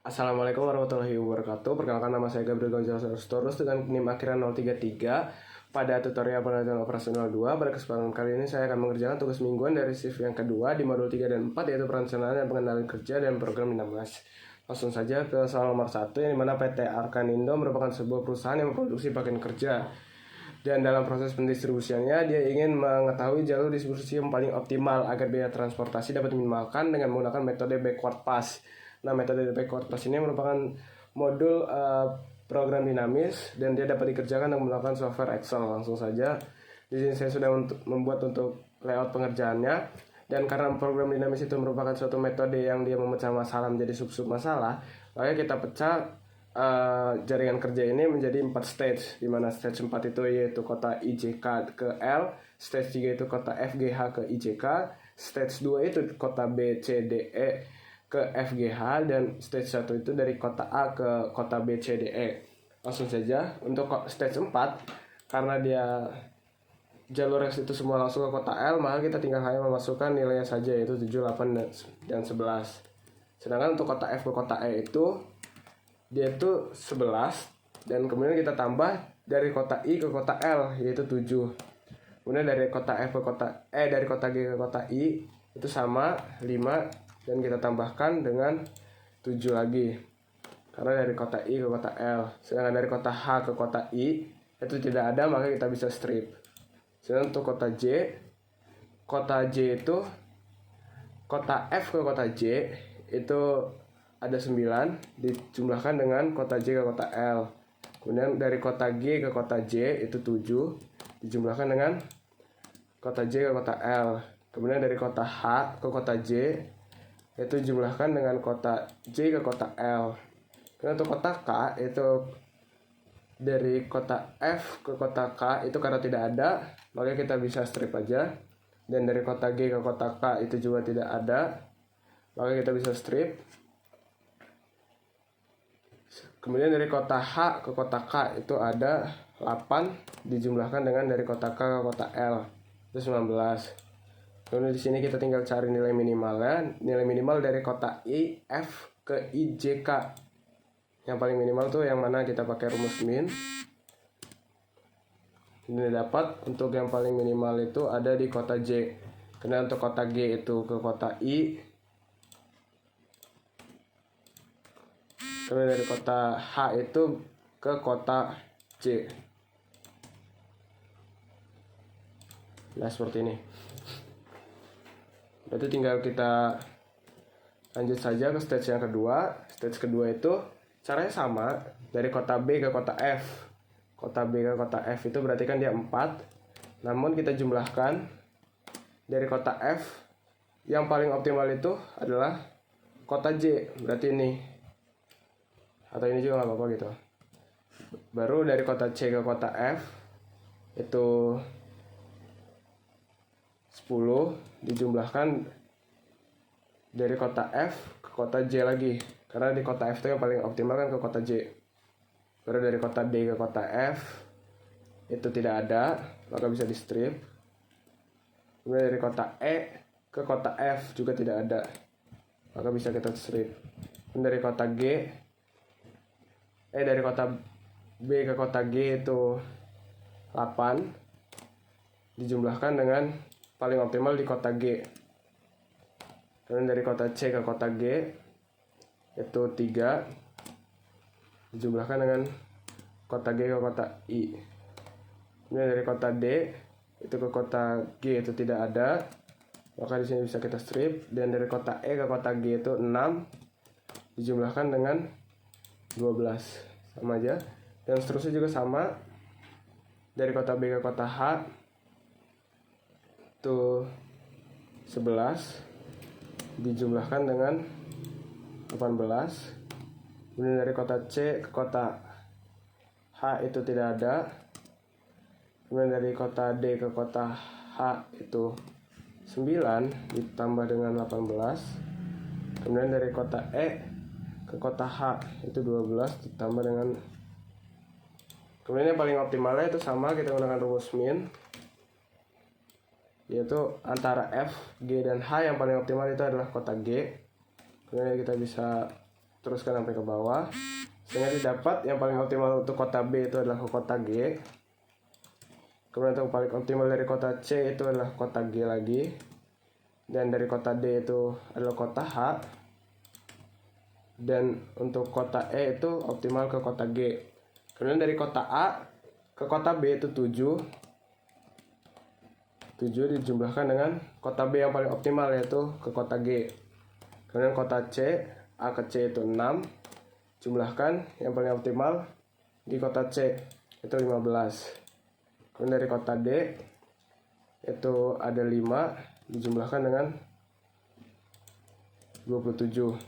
Assalamualaikum warahmatullahi wabarakatuh. Perkenalkan, nama saya Gabriel Gonzalez Torres dengan NIM akhiran 033. Pada tutorial penelitian operasional 2, pada kesempatan kali ini saya akan mengerjakan tugas mingguan dari shift yang kedua di modul 3 dan 4, yaitu perencanaan dan pengendalian kerja dan program Dinamos. Langsung saja ke soal nomor 1, yang dimana PT Arkanindo merupakan sebuah perusahaan yang memproduksi pakaian kerja. Dan dalam proses pendistribusiannya, dia ingin mengetahui jalur distribusi yang paling optimal agar biaya transportasi dapat diminimalkan dengan menggunakan metode backward pass. Nah, metode backward pass ini merupakan modul program dinamis dan dia dapat dikerjakan dengan menggunakan software Excel. Langsung saja, di sini saya sudah membuat untuk layout pengerjaannya. Dan karena program dinamis itu merupakan suatu metode yang dia memecah masalah menjadi sub-sub masalah, maka kita pecah jaringan kerja ini menjadi 4 stage, di mana stage 4 itu yaitu kota IJK ke L, stage 3 itu kota FGH ke IJK, stage 2 itu kota B, C, D, E ke FGH, dan stage 1 itu dari kota A ke kota B, C, D, E. Langsung saja untuk stage 4, karena dia jalur itu semua langsung ke kota L, maka kita tinggal hanya memasukkan nilainya saja, yaitu 7, 8, dan 11. Sedangkan untuk kota F ke kota E itu dia itu 11, dan kemudian kita tambah dari kota I ke kota L, yaitu 7. Kemudian dari kota F ke kota dari kota G ke kota I itu sama 5, dan kita tambahkan dengan 7 lagi karena dari kota I ke kota L. Sedangkan dari kota H ke kota I itu tidak ada, maka kita bisa strip. Sedangkan untuk kota J itu kota F ke kota J itu ada 9 dijumlahkan dengan kota J ke kota L. Kemudian dari kota G ke kota J itu 7 dijumlahkan dengan kota J ke kota L. Kemudian dari kota H ke kota J itu dijumlahkan dengan kota J ke kota L. Kemudian untuk kota K itu dari kota F ke kota K itu karena tidak ada, maka kita bisa strip aja. Dan dari kota G ke kota K itu juga tidak ada, maka kita bisa strip. Kemudian dari kota H ke kota K itu ada 8 dijumlahkan dengan dari kota K ke kota L itu 19. Kemudian di sini kita tinggal cari nilai minimalnya. Nilai minimal dari kota I, F ke I, J, K. Yang paling minimal tuh yang mana kita pakai rumus min. Ini dapat untuk yang paling minimal itu ada di kota J. Kemudian untuk kota G itu ke kota I. Kemudian dari kota H itu ke kota J. Nah, seperti ini. Berarti tinggal kita lanjut saja ke stage yang kedua. Stage kedua itu caranya sama, dari kota B ke kota F. Kota B ke kota F itu berarti kan dia 4. Namun kita jumlahkan dari kota F, yang paling optimal itu adalah kota J, berarti ini. Atau ini juga nggak apa-apa gitu. Baru dari kota C ke kota F itu 10 dijumlahkan dari kota F ke kota J lagi, karena di kota F itu yang paling optimal kan ke kota J. Baru dari kota D ke kota F itu tidak ada, maka bisa di strip. Kemudian dari kota E ke kota F juga tidak ada, maka bisa kita strip. Dan dari kota dari kota B ke kota G itu 8 dijumlahkan dengan paling optimal di kota G. Kemudian dari kota C ke kota G itu 3 dijumlahkan dengan kota G ke kota I. Kemudian dari kota D itu ke kota G itu tidak ada, maka di sini bisa kita strip. Dan dari kota E ke kota G itu 6 dijumlahkan dengan 12, sama aja. Dan seterusnya juga sama, dari kota B ke kota H itu 11 dijumlahkan dengan 18. Kemudian dari kota C ke kota H itu tidak ada. Kemudian dari kota D ke kota H itu 9 ditambah dengan 18. Kemudian dari kota E ke kota H itu 12 ditambah dengan. Kemudian yang paling optimalnya itu sama, kita gunakan rumus min, yaitu antara F, G, dan H. Yang paling optimal itu adalah kota G. Kemudian kita bisa teruskan sampai ke bawah sehingga didapat yang paling optimal untuk kota B itu adalah kota G. Kemudian untuk paling optimal dari kota C itu adalah kota G lagi, dan dari kota D itu adalah kota H, dan untuk kota E itu optimal ke kota G. Kemudian dari kota A ke kota B itu 7 dijumlahkan dengan kota B yang paling optimal yaitu ke kota G. Kemudian kota C, A ke C itu 6, jumlahkan yang paling optimal di kota C itu 15. Kemudian dari kota D itu ada 5, dijumlahkan dengan 27.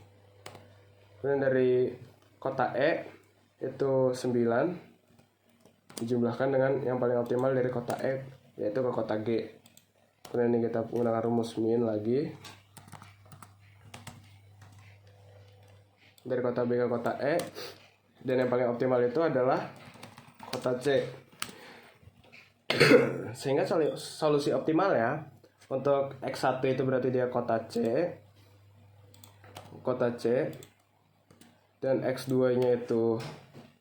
Kemudian dari kota E itu 9, dijumlahkan dengan yang paling optimal dari kota E yaitu ke kota G. Kemudian ini kita menggunakan rumus min lagi. Dari kota B ke kota E, dan yang paling optimal itu adalah kota C. Sehingga solusi optimal ya untuk X1 itu berarti dia kota C, dan X2 nya itu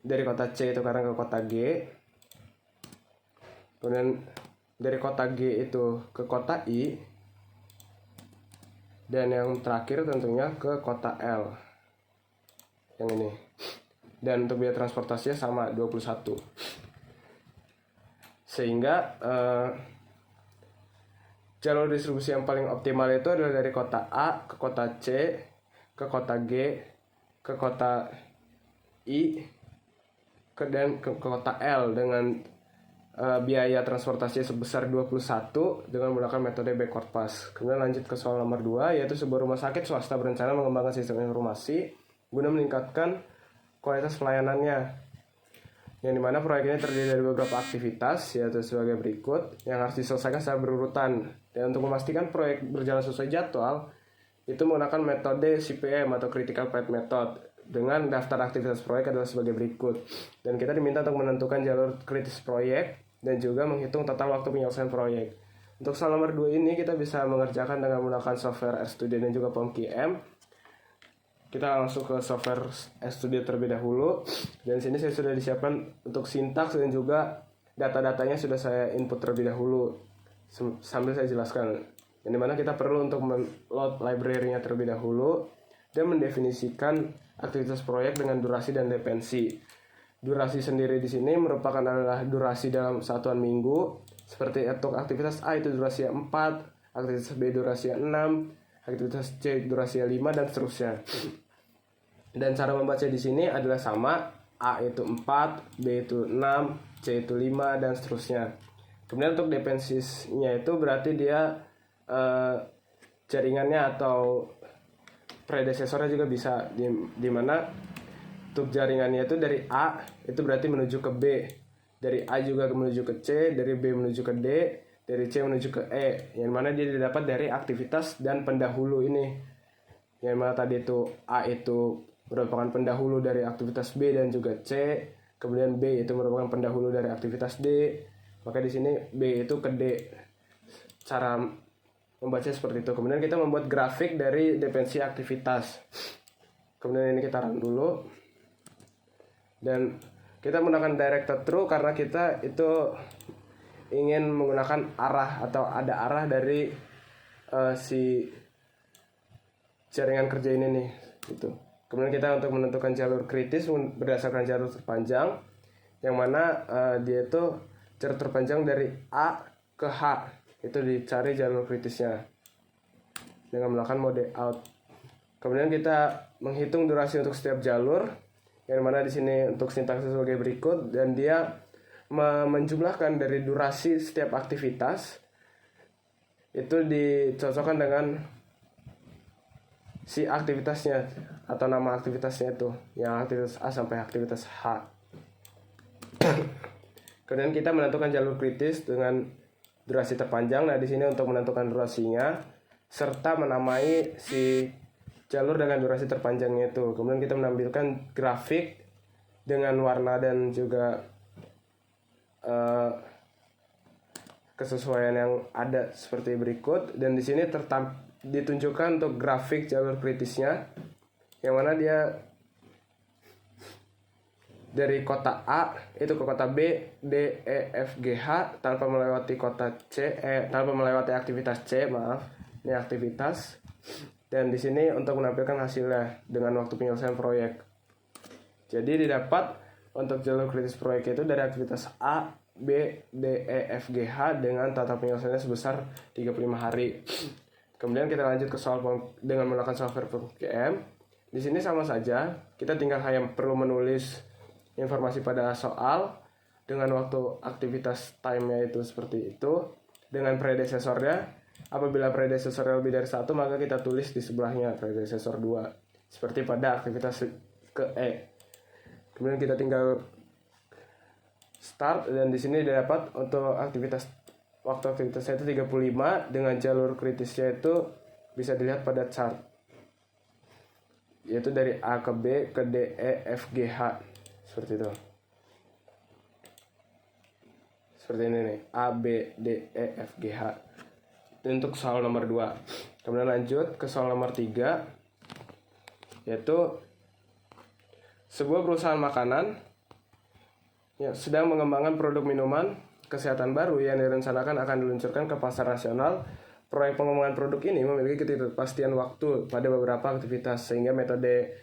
dari kota C itu karena ke kota G. Kemudian dari kota G itu ke kota I, dan yang terakhir tentunya ke kota L yang ini. Dan untuk biaya transportasinya sama 21. Sehingga jalur distribusi yang paling optimal itu adalah dari kota A ke kota C, ke kota G, ke kota I, dan ke kota L dengan biaya transportasi sebesar 21 dengan menggunakan metode backward pass. Kemudian lanjut ke soal nomor 2, yaitu sebuah rumah sakit swasta berencana mengembangkan sistem informasi guna meningkatkan kualitas pelayanannya, yang dimana proyek ini terdiri dari beberapa aktivitas, yaitu sebagai berikut, yang harus diselesaikan secara berurutan. Dan untuk memastikan proyek berjalan sesuai jadwal, itu menggunakan metode CPM atau Critical Path Method, dengan daftar aktivitas proyek adalah sebagai berikut. Dan kita diminta untuk menentukan jalur kritis proyek, dan juga menghitung total waktu penyelesaian proyek. Untuk soal nomor 2 ini kita bisa mengerjakan dengan menggunakan software RStudio dan juga POMQM. Kita langsung ke software RStudio terlebih dahulu, dan sini saya sudah disiapkan untuk sintaks dan juga data-datanya sudah saya input terlebih dahulu sambil saya jelaskan. Yang dimana kita perlu untuk load library-nya terlebih dahulu dan mendefinisikan aktivitas proyek dengan durasi dan dependensi. Durasi sendiri di sini merupakan adalah durasi dalam satuan minggu. Seperti untuk aktivitas A itu durasinya 4, aktivitas B durasinya 6, aktivitas C durasinya 5, dan seterusnya. Dan cara membaca di sini adalah sama, A itu 4, B itu 6, C itu 5, dan seterusnya. Kemudian untuk dependensinya itu berarti dia jaringannya atau predesesornya juga bisa, di mana untuk jaringannya itu dari A itu berarti menuju ke B, dari A juga menuju ke C, dari B menuju ke D, dari C menuju ke E, yang mana dia didapat dari aktivitas dan pendahulu ini, yang mana tadi itu A itu merupakan pendahulu dari aktivitas B dan juga C, kemudian B itu merupakan pendahulu dari aktivitas D, maka di sini B itu ke D. Cara membaca seperti itu. Kemudian kita membuat grafik dari dependensi aktivitas. Kemudian ini kita run dulu, dan kita menggunakan directed true karena kita itu ingin menggunakan arah atau ada arah dari si jaringan kerja ini nih gitu. Kemudian kita untuk menentukan jalur kritis berdasarkan jalur terpanjang, yang mana dia itu jalur terpanjang dari A ke H, itu dicari jalur kritisnya dengan melakukan mode out. Kemudian kita menghitung durasi untuk setiap jalur, yang mana di sini untuk sintaksnya sebagai berikut, dan dia menjumlahkan dari durasi setiap aktivitas itu dicocokkan dengan si aktivitasnya atau nama aktivitasnya itu, yang aktivitas A sampai aktivitas H. Kemudian kita menentukan jalur kritis dengan durasi terpanjang. Nah, di sini untuk menentukan durasinya serta menamai si jalur dengan durasi terpanjangnya itu. Kemudian kita menampilkan grafik dengan warna dan juga kesesuaian yang ada seperti berikut. Dan di sini ditunjukkan untuk grafik jalur kritisnya, yang mana dia dari kota A itu ke kota B, D, E, F, G, H tanpa melewati kota C, tanpa melewati aktivitas C, maaf. Ini aktivitas. Dan di sini untuk menampilkan hasilnya dengan waktu penyelesaian proyek. Jadi didapat untuk jalur kritis proyek itu dari aktivitas A, B, D, E, F, G, H dengan total penyelesaiannya sebesar 35 hari. Kemudian kita lanjut ke soal dengan menggunakan software POMQM. Di sini sama saja, kita tinggal hanya perlu menulis informasi pada soal dengan waktu aktivitas time-nya itu seperti itu dengan predecesornya. Apabila predecesornya lebih dari 1, maka kita tulis di sebelahnya predecesor 2 seperti pada aktivitas ke E. Kemudian kita tinggal start, dan di sini dapat untuk waktu aktivitasnya itu 35 dengan jalur kritisnya itu bisa dilihat pada chart, yaitu dari A ke B ke D, E, F, G, H seperti itu. Seperti ini nih, A, B, D, E, F, G, H. Itu untuk soal nomor 2. Kemudian lanjut ke soal nomor 3, yaitu sebuah perusahaan makanan sedang mengembangkan produk minuman kesehatan baru yang direncanakan akan diluncurkan ke pasar nasional. Proyek pengembangan produk ini memiliki ketidakpastian waktu pada beberapa aktivitas, sehingga metode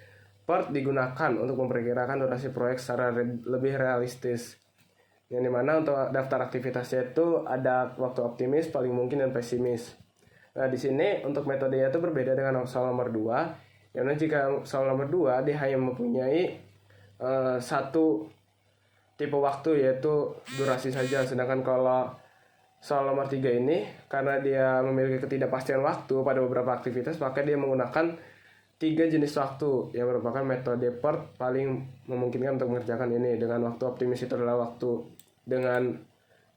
PERT digunakan untuk memperkirakan durasi proyek secara lebih realistis. Yang dimana untuk daftar aktivitasnya itu ada waktu optimis, paling mungkin, dan pesimis. Nah, di sini untuk metodenya itu berbeda dengan soal nomor 2. Yang jika soal nomor 2 dia hanya mempunyai satu tipe waktu, yaitu durasi saja. Sedangkan kalau soal nomor 3 ini, karena dia memiliki ketidakpastian waktu pada beberapa aktivitas, maka dia menggunakan 3 jenis waktu yang merupakan metode PERT paling memungkinkan untuk mengerjakan ini. Dengan waktu optimis itu adalah waktu dengan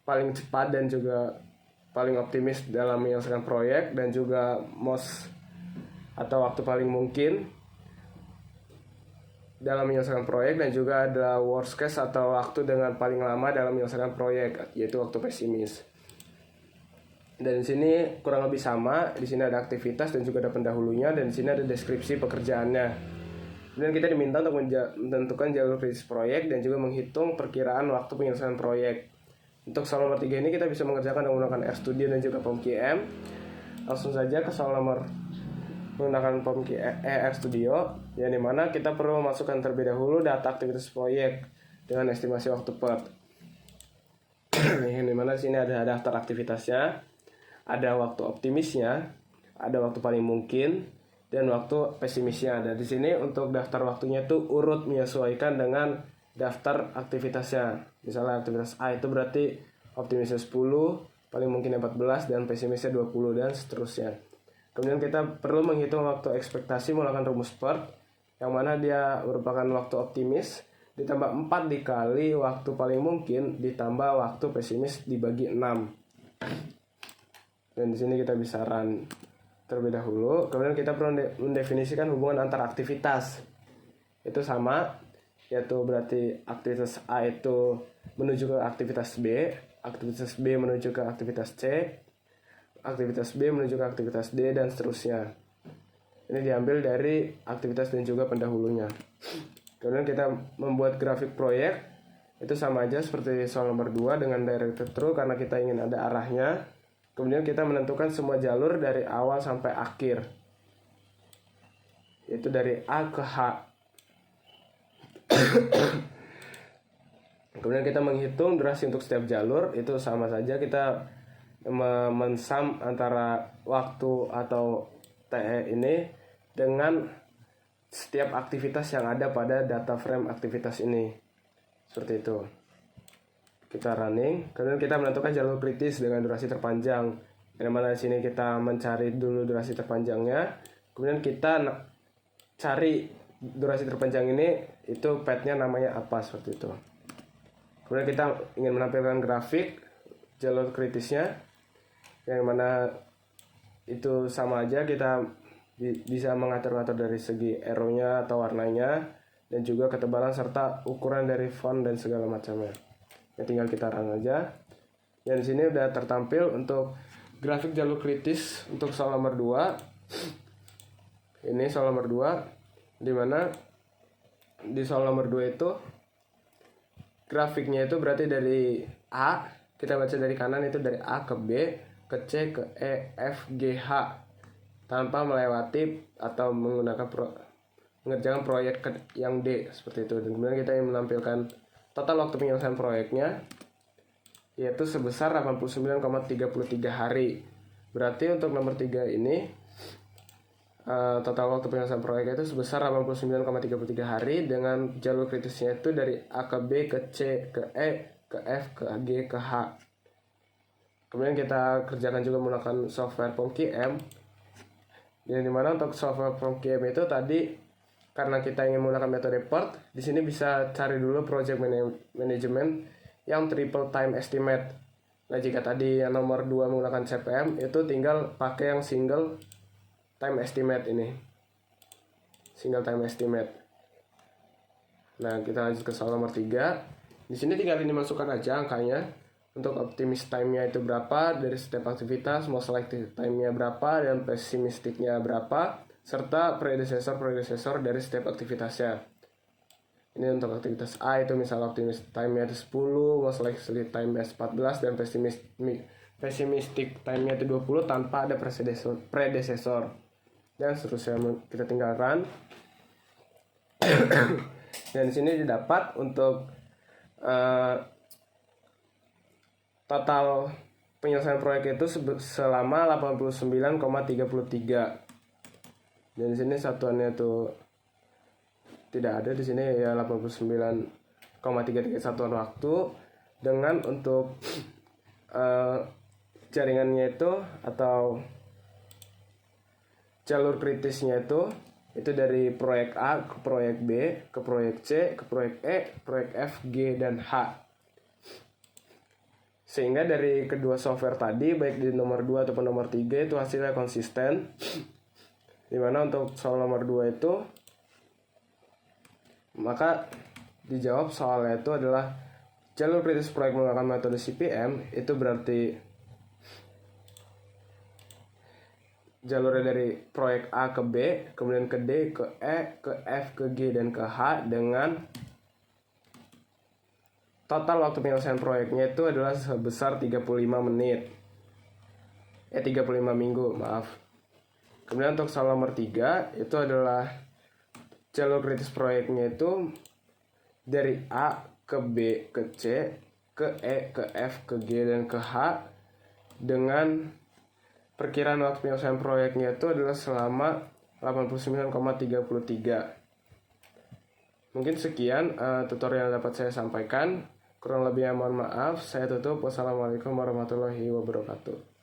paling cepat dan juga paling optimis dalam menyelesaikan proyek, dan juga most atau waktu paling mungkin dalam menyelesaikan proyek, dan juga ada worst case atau waktu dengan paling lama dalam menyelesaikan proyek, yaitu waktu pesimis. Dan di sini kurang lebih sama. Di sini ada aktivitas dan juga ada pendahulunya, dan di sini ada deskripsi pekerjaannya. Kemudian kita diminta untuk menentukan jalur kritis proyek dan juga menghitung perkiraan waktu penyelesaian proyek. Untuk soal nomor 3 ini kita bisa mengerjakan menggunakan RStudio dan juga POMQM. Langsung saja ke soal nomor menggunakan RStudio, yang dimana kita perlu memasukkan terlebih dahulu data aktivitas proyek dengan estimasi waktu PERT. Yang dimana di sini ada daftar aktivitasnya, ada waktu optimisnya, ada waktu paling mungkin, dan waktu pesimisnya. Dan di sini untuk daftar waktunya itu urut menyesuaikan dengan daftar aktivitasnya. Misalnya aktivitas A itu berarti optimisnya 10, paling mungkin 14, dan pesimisnya 20, dan seterusnya. Kemudian kita perlu menghitung waktu ekspektasi menggunakan rumus PERT, yang mana dia merupakan waktu optimis ditambah 4 dikali waktu paling mungkin ditambah waktu pesimis dibagi 6. Dan di sini kita bisa run terlebih dahulu. Kemudian kita perlu mendefinisikan hubungan antar aktivitas. Itu sama, yaitu berarti aktivitas A itu menuju ke aktivitas B, aktivitas B menuju ke aktivitas C, aktivitas B menuju ke aktivitas D, dan seterusnya. Ini diambil dari aktivitas dan juga pendahulunya. Kemudian kita membuat grafik proyek. Itu sama aja seperti soal nomor 2 dengan directed through, karena kita ingin ada arahnya. Kemudian kita menentukan semua jalur dari awal sampai akhir, yaitu dari A ke H. Kemudian kita menghitung durasi untuk setiap jalur. Itu sama saja, kita mensum antara waktu atau TE ini dengan setiap aktivitas yang ada pada data frame aktivitas ini. Seperti itu. Kita running, kemudian kita menentukan jalur kritis dengan durasi terpanjang. Yang mana di sini kita mencari dulu durasi terpanjangnya, kemudian kita cari durasi terpanjang ini, itu path-nya namanya apa, seperti itu. Kemudian kita ingin menampilkan grafik jalur kritisnya, yang mana itu sama aja, kita bisa mengatur-ngatur dari segi arrow-nya atau warnanya, dan juga ketebalan serta ukuran dari font dan segala macamnya. Ya, tinggal kita run aja. Dan di sini udah tertampil untuk grafik jalur kritis untuk soal nomor 2. Ini soal nomor 2, di mana di soal nomor 2 itu grafiknya itu berarti dari A, kita baca dari kanan itu dari A ke B, ke C, ke E, F, G, H, tanpa melewati atau mengerjakan proyek yang D, seperti itu. Dan kemudian kita ingin menampilkan total waktu penyelesaian proyeknya, yaitu sebesar 89,33 hari. Berarti untuk nomor 3 ini total waktu penyelesaian proyek itu sebesar 89,33 hari dengan jalur kritisnya itu dari A ke B, ke C, ke E, ke F, ke G, ke H. Kemudian kita kerjakan juga menggunakan software PomKM. Yang dimana untuk software PomKM itu tadi karena kita ingin menggunakan metode PERT, di sini bisa cari dulu project management yang triple time estimate. Nah, jika tadi yang nomor 2 menggunakan CPM, itu tinggal pakai yang single time estimate ini. Single time estimate. Nah, kita lanjut ke soal nomor 3. Di sini tinggal ini masukkan aja angkanya. Untuk optimis time-nya itu berapa dari setiap aktivitas, most likely time-nya berapa, dan pessimistic-nya berapa, serta predecessor dari setiap aktivitasnya. Ini untuk aktivitas A itu misal optimis time-nya itu 10, most likely time-nya 14, dan pessimistic time-nya itu 20 tanpa ada predecessor. Dan seterusnya kita tinggal run. Dan di sini didapat untuk total penyelesaian proyek itu selama 89,33. Dan di sini satuannya itu tidak ada, di sini ya 89,33 satuan waktu. Dengan untuk jaringannya itu atau jalur kritisnya itu dari proyek A ke proyek B, ke proyek C, ke proyek E, proyek F, G, dan H. Sehingga dari kedua software tadi, baik di nomor 2 ataupun nomor 3 itu hasilnya konsisten. Dimana untuk soal nomor 2 itu, maka dijawab soalnya itu adalah jalur kritis proyek menggunakan metode CPM, itu berarti jalurnya dari proyek A ke B, kemudian ke D, ke E, ke F, ke G, dan ke H dengan total waktu penyelesaian proyeknya itu adalah sebesar 35 menit. 35 minggu, maaf. Kemudian untuk soal nomor 3 itu adalah jalur kritis proyeknya itu dari A ke B, ke C, ke E, ke F, ke G, dan ke H dengan perkiraan waktu penyelesaian proyeknya itu adalah selama 89,33. Mungkin sekian tutorial yang dapat saya sampaikan. Kurang lebihnya mohon maaf. Saya tutup. Wassalamualaikum warahmatullahi wabarakatuh.